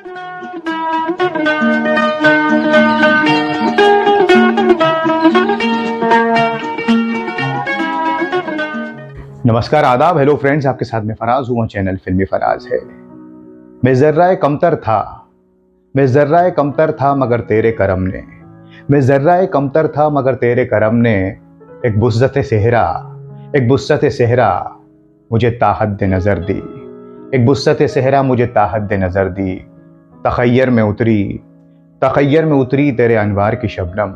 नमस्कार, आदाब, hello friends. आपके साथ में फराज हूँ, चैनल फिल्मी फराज है। मैं ज़र्राए कमतर था, मैं ज़र्राए कमतर था मगर तेरे करम ने, मैं ज़र्राए कमतर था मगर तेरे करम ने, एक बुस्सत सेहरा, एक बुस्सत सेहरा मुझे ताहद नज़र दी, एक बुस्सत सेहरा मुझे ताहद नज़र दी। तखय्यर में उतरी, तखय्यर में उतरी तेरे अनवार की शबनम,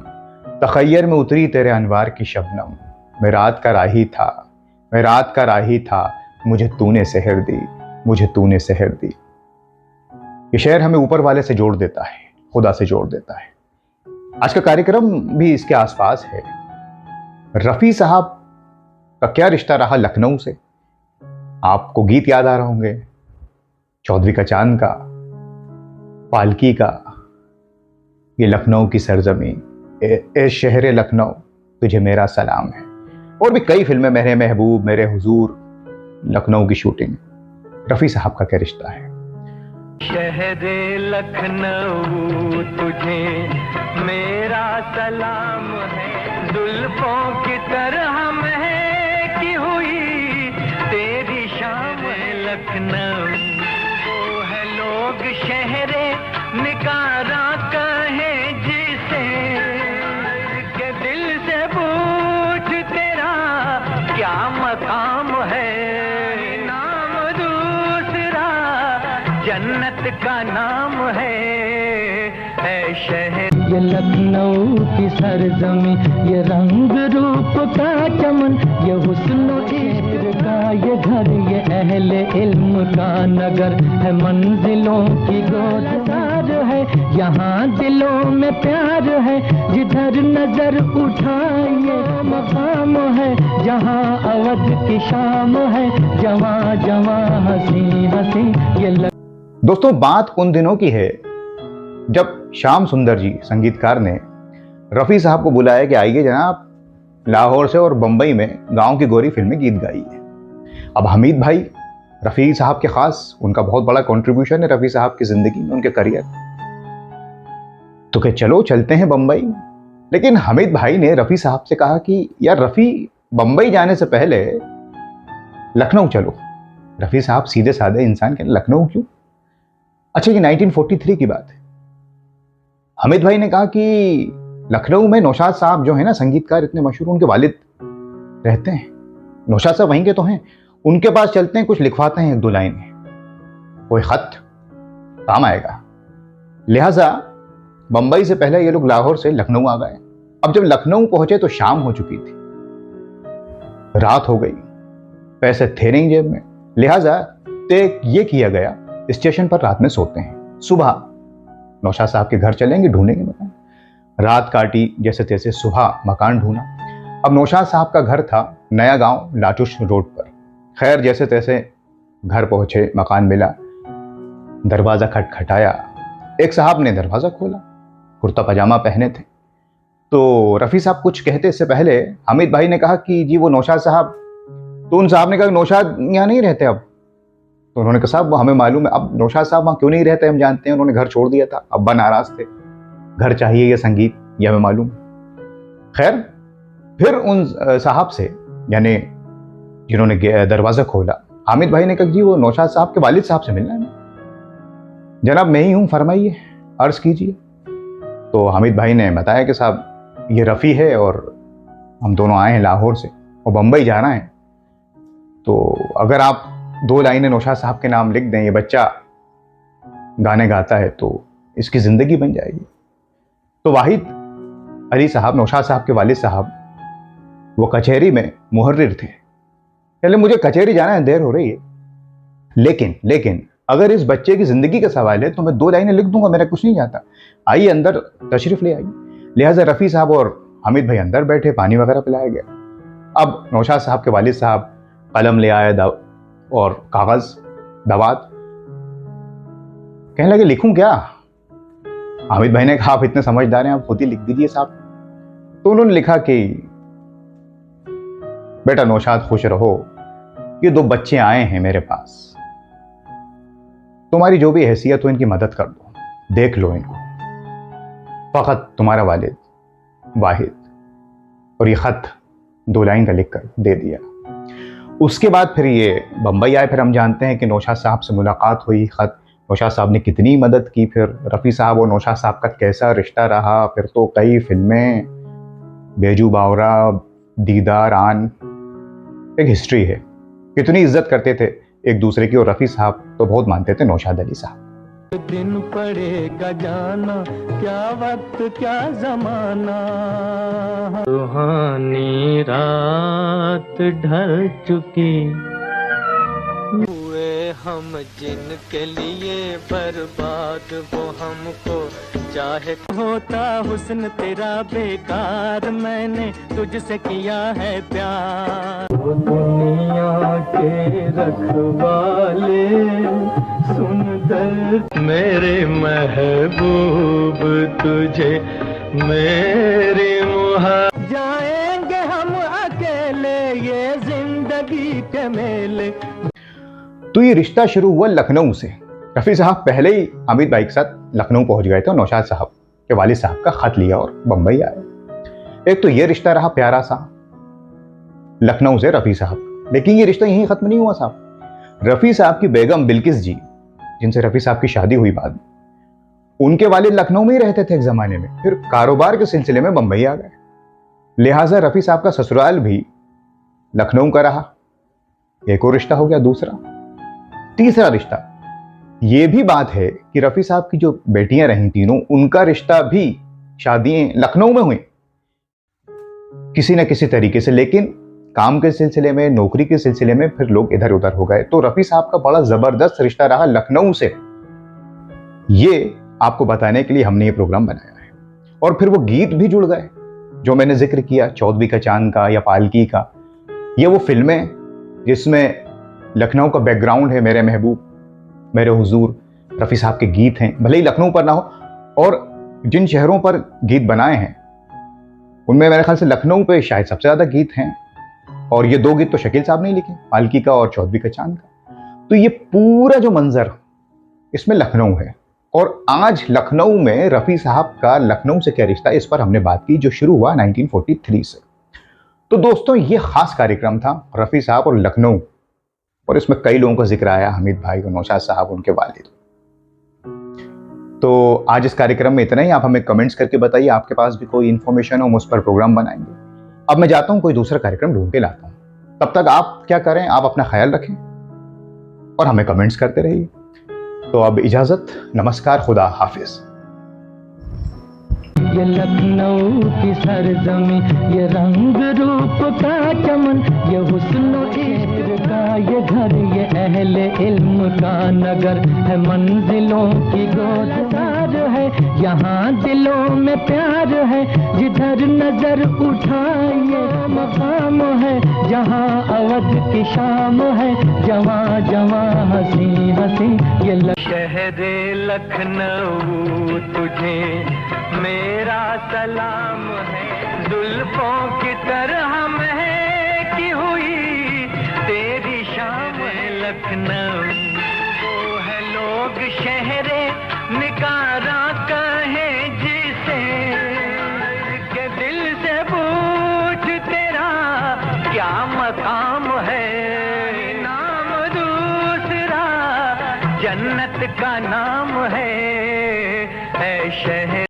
तखय्यर में उतरी तेरे अनवार की शबनम। मैं रात का राही था, मैं रात का राही था, मुझे तूने सहर दी, मुझे तूने सहर दी। ये शेर हमें ऊपर वाले से जोड़ देता है, खुदा से जोड़ देता है। आज का कार्यक्रम भी इसके आसपास है। रफ़ी साहब का क्या रिश्ता रहा लखनऊ से? आपको गीत याद आ रहे होंगे, चौधरी का चांद का, पालकी का, ये लखनऊ की सरजमी, ए शहर लखनऊ तुझे मेरा सलाम है। और भी कई फिल्में, मेरे महबूब, मेरे हुजूर, लखनऊ की शूटिंग। रफ़ी साहब का क्या रिश्ता है? शहरे लखनऊ तुझे मेरा सलाम है, जुल्फों की तरह महकी हुई तेरी शाम है लखनऊ। वो है लोग शहरे निकारा कहे जिसे, के दिल से पूछ तेरा क्या मकाम है। नाम दूसरा जन्नत का नाम है शहर। ये लखनऊ की सरजमी, ये रंग रूप का चमन, ये हुस्न इश्क का ये घर, ये अहले इल्म का नगर है। मंजिलों की गोदसार है, यहाँ दिलों में प्यार है। जिधर नजर उठाइए मकाम है, जहाँ अवध की शाम है, जवां जवां हंसी हंसी। ये दोस्तों, बात उन दिनों की है जब श्याम सुंदर जी संगीतकार ने रफ़ी साहब को बुलाया कि आइए जनाब, लाहौर से और बंबई में गांव की गोरी फिल्म में गीत गाई है। अब हमीद भाई रफ़ी साहब के खास, उनका बहुत बड़ा कंट्रीब्यूशन है रफ़ी साहब की जिंदगी में, उनके करियर। तो क्या चलो चलते हैं बंबई। लेकिन हमीद भाई ने रफ़ी साहब से कहा कि यार रफ़ी, बंबई जाने से पहले लखनऊ चलो। रफ़ी साहब सीधे साधे इंसान के, लखनऊ क्यों? अच्छा, ये 1943 की बात है। हमीद भाई ने कहा कि लखनऊ में नौशाद साहब जो है ना, संगीतकार इतने मशहूर, उनके वालिद रहते हैं। नौशाद साहब वहीं के तो हैं, उनके पास चलते हैं, कुछ लिखवाते हैं, एक दो लाइनें, कोई खत काम आएगा। लिहाजा बंबई से पहले ये लोग लाहौर से लखनऊ आ गए। अब जब लखनऊ पहुंचे तो शाम हो चुकी थी, रात हो गई, पैसे थे नहीं जेब में। लिहाजा तय ये किया गया, स्टेशन पर रात में सोते हैं, सुबह नौशाद साहब के घर चलेंगे, ढूंढेंगे मकान। रात काटी जैसे तैसे, सुबह मकान ढूंढा। अब नौशाद साहब का घर था नया गांव लाटुश रोड पर। खैर जैसे तैसे घर पहुंचे, मकान मिला, दरवाजा खटखटाया। एक साहब ने दरवाजा खोला, कुर्ता पजामा पहने थे। तो रफ़ी साहब कुछ कहते इससे पहले हमीद भाई ने कहा कि जी वो नौशाद साहब। तो उन साहब ने कहा नौशाद यहाँ नहीं रहते अब। तो उन्होंने कहा साहब वो हमें मालूम है। अब नौशाद साहब वहाँ क्यों नहीं रहते हम जानते हैं, उन्होंने घर छोड़ दिया था, अब्बा नाराज थे, घर चाहिए ये संगीत, ये हमें मालूम। खैर फिर उन साहब से, यानी जिन्होंने दरवाजा खोला, हामिद भाई ने कहा जी वो नौशाद साहब के वालिद साहब से मिलना है। जनाब मैं ही हूँ, फरमाइए, अर्ज कीजिए। तो हामिद भाई ने बताया कि साहब ये रफ़ी है और हम दोनों आए हैं लाहौर से और बम्बई जाना है, तो अगर आप दो लाइनें नौशाद साहब के नाम लिख दें, ये बच्चा गाने गाता है तो इसकी ज़िंदगी बन जाएगी। तो वाहिद अली साहब, नौशाद साहब के वालिद साहब, वो कचहरी में मुहर्रिर थे। पहले मुझे कचहरी जाना है, देर हो रही है, लेकिन अगर इस बच्चे की ज़िंदगी का सवाल है तो मैं दो लाइनें लिख दूंगा, मेरा कुछ नहीं जाता, आइए अंदर तशरीफ़ ले आइए। लिहाजा रफ़ी साहब और हामिद भाई अंदर बैठे, पानी वगैरह पिलाया गया। अब नौशाद साहब के वालिद साहब कलम ले आए और कागज़, दवात, कहने लगे लिखूं क्या? हामिद भाई ने कहा आप इतने समझदार हैं, आप खुद ही लिख दीजिए साहब। तो उन्होंने लिखा कि बेटा नौशाद खुश रहो, ये दो बच्चे आए हैं मेरे पास, तुम्हारी जो भी हैसियत हो इनकी मदद कर दो, देख लो इनको, फ़कत तुम्हारा वालिद वाहिद। और ये ख़त 2 लाइन का लिख कर दे दिया। उसके बाद फिर ये बम्बई आए। फिर हम जानते हैं कि नौशाद साहब से मुलाकात हुई, ख़त नौशाद साहब ने कितनी मदद की, फिर रफ़ी साहब और नौशाद साहब का कैसा रिश्ता रहा, फिर तो कई फिल्में, बेजू बावरा, दीदार आन, एक हिस्ट्री है। कितनी इज्जत करते थे एक दूसरे की, और रफ़ी साहब तो बहुत मानते थे नौशाद अली साहब। दिन पड़ेगा जाना, क्या वक्त क्या जमाना, सुहानी रात ढल चुकी, हुए हम जिनके लिए बर्बाद, वो हमको चाहे होता हुस्न तेरा बेकार, मैंने तुझसे किया है प्यार। वो दुनिया के रखवाले सुन दर्द मेरे महबूब तुझे मेरी जाएंगे हम अकेले ये जिंदगी के मेले। तो ये रिश्ता शुरू हुआ लखनऊ से। रफ़ी साहब पहले ही हामिद भाई के साथ लखनऊ पहुंच गए थे और नौशाद साहब के वालिद साहब का खत लिया और बम्बई आए। एक तो ये रिश्ता रहा प्यारा सा लखनऊ से रफ़ी साहब। लेकिन ये रिश्ता यहीं खत्म नहीं हुआ साहब। रफ़ी साहब की बेगम बिल्किस जी, जिनसे रफ़ी साहब की शादी हुई बाद में, उनके वालिद लखनऊ में ही रहते थे एक ज़माने में, फिर कारोबार के सिलसिले में बम्बई आ गए। लिहाजा रफ़ी साहब का ससुराल भी लखनऊ का रहा। एक और रिश्ता हो गया। दूसरा, तीसरा रिश्ता ये भी बात है कि रफ़ी साहब की जो बेटियां रहीं तीनों, उनका रिश्ता भी शादियां लखनऊ में हुई किसी न किसी तरीके से। लेकिन काम के सिलसिले में, नौकरी के सिलसिले में फिर लोग इधर उधर हो गए। तो रफ़ी साहब का बड़ा ज़बरदस्त रिश्ता रहा लखनऊ से। ये आपको बताने के लिए हमने ये प्रोग्राम बनाया है। और फिर वो गीत भी जुड़ गए जो मैंने जिक्र किया, चौदहवीं का चांद का या पालकी का। ये वो फिल्में जिसमें लखनऊ का बैकग्राउंड है, मेरे महबूब, मेरे हुजूर, रफ़ी साहब के गीत हैं, भले ही लखनऊ पर ना हो। और जिन शहरों पर गीत बनाए हैं उनमें मेरे ख्याल से लखनऊ पे शायद सबसे ज़्यादा गीत हैं। और ये 2 गीत तो शकील साहब ने लिखे, पालकी का और चौदहवीं का चांद का। तो ये पूरा जो मंजर इसमें लखनऊ है। और आज लखनऊ में रफ़ी साहब का लखनऊ से क्या रिश्ता, इस पर हमने बात की, जो शुरू हुआ 1943 से। तो दोस्तों, ये खास कार्यक्रम था रफ़ी साहब और लखनऊ, और इसमें कई लोगों का जिक्र आया, हामिद भाई और नौशाद साहब, उनके वालिद। तो आज इस कार्यक्रम में इतना ही। आप हमें कमेंट्स करके बताइए आपके पास भी कोई इन्फॉर्मेशन हो, हम उस पर प्रोग्राम बनाएंगे। अब मैं जाता हूं, कोई दूसरा कार्यक्रम ढूंढ के लाता हूं। तब तक आप क्या करें, आप अपना ख्याल रखें और हमें कमेंट्स करते रहिए। तो अब इजाजत, नमस्कार, खुदा हाफिज। ये लखनऊ की सरजमी, ये रंग रूप का चमन, ये हुस्न इश्क का ये घर, ये अहले इल्म का नगर है, मंजिलों की गोदसार है, यहाँ दिलों में प्यार है, जिधर नजर उठाइए मकाम है, जहाँ अवध की शाम है, जवां जवां हंसी हंसी। ये शहरे लखनऊ तुझे मेरा सलाम है, जुल्फों की तरह महकी हुई तेरी शाम है लखनऊ। वो है लोग शहरे निकारा कहे जिसे, के दिल से पूछ तेरा क्या मकाम है, नाम दूसरा जन्नत का नाम है शहर।